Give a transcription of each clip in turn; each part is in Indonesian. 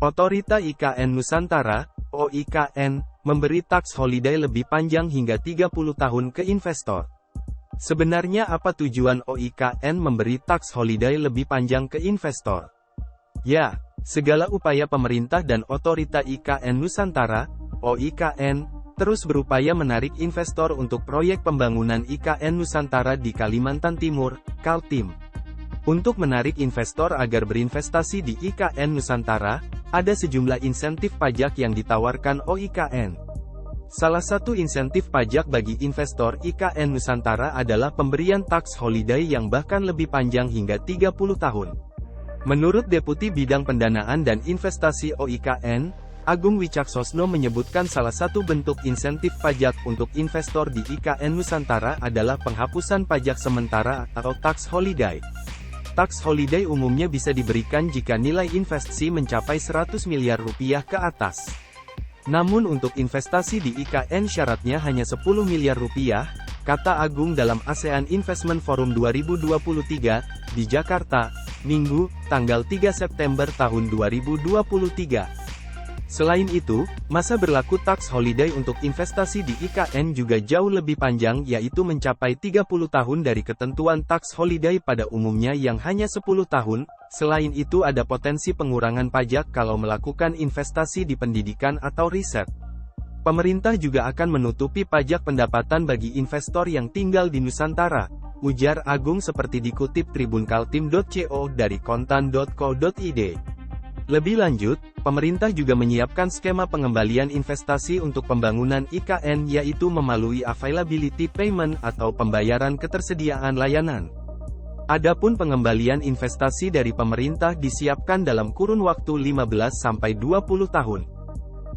Otorita IKN Nusantara, OIKN, memberi tax holiday lebih panjang hingga 30 tahun ke investor. Sebenarnya apa tujuan OIKN memberi tax holiday lebih panjang ke investor? Ya, segala upaya pemerintah dan Otorita IKN Nusantara, OIKN, terus berupaya menarik investor untuk proyek pembangunan IKN Nusantara di Kalimantan Timur, Kaltim. Untuk menarik investor agar berinvestasi di IKN Nusantara, ada sejumlah insentif pajak yang ditawarkan OIKN. Salah satu insentif pajak bagi investor IKN Nusantara adalah pemberian tax holiday yang bahkan lebih panjang hingga 30 tahun. Menurut Deputi Bidang Pendanaan dan Investasi OIKN, Agung Wicaksosno menyebutkan salah satu bentuk insentif pajak untuk investor di IKN Nusantara adalah penghapusan pajak sementara atau tax holiday. Tax holiday umumnya bisa diberikan jika nilai investasi mencapai 100 miliar rupiah ke atas. Namun untuk investasi di IKN syaratnya hanya 10 miliar rupiah, kata Agung dalam ASEAN Investment Forum 2023, di Jakarta, Minggu, tanggal 3 September tahun 2023. Selain itu, masa berlaku tax holiday untuk investasi di IKN juga jauh lebih panjang yaitu mencapai 30 tahun dari ketentuan tax holiday pada umumnya yang hanya 10 tahun. Selain itu ada potensi pengurangan pajak kalau melakukan investasi di pendidikan atau riset. Pemerintah juga akan menutupi pajak pendapatan bagi investor yang tinggal di Nusantara, ujar Agung seperti dikutip tribunkaltim.co dari kontan.co.id. Lebih lanjut, pemerintah juga menyiapkan skema pengembalian investasi untuk pembangunan IKN yaitu melalui availability payment atau pembayaran ketersediaan layanan. Adapun pengembalian investasi dari pemerintah disiapkan dalam kurun waktu 15-20 tahun.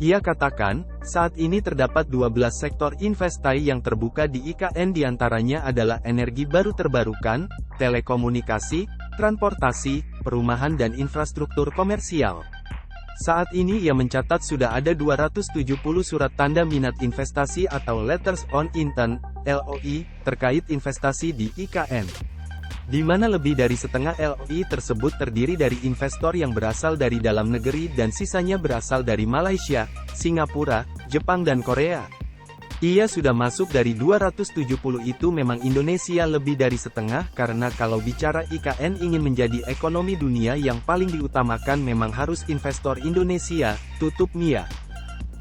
Ia katakan, saat ini terdapat 12 sektor investasi yang terbuka di IKN diantaranya adalah energi baru terbarukan, telekomunikasi, transportasi, perumahan dan infrastruktur komersial. Saat ini ia mencatat sudah ada 270 surat tanda minat investasi atau Letters on Intent, LOI, terkait investasi di IKN. Di mana lebih dari setengah LOI tersebut terdiri dari investor yang berasal dari dalam negeri dan sisanya berasal dari Malaysia, Singapura, Jepang dan Korea. Ia sudah masuk dari 270 itu memang Indonesia lebih dari setengah karena kalau bicara IKN ingin menjadi ekonomi dunia yang paling diutamakan memang harus investor Indonesia, tutup Mia.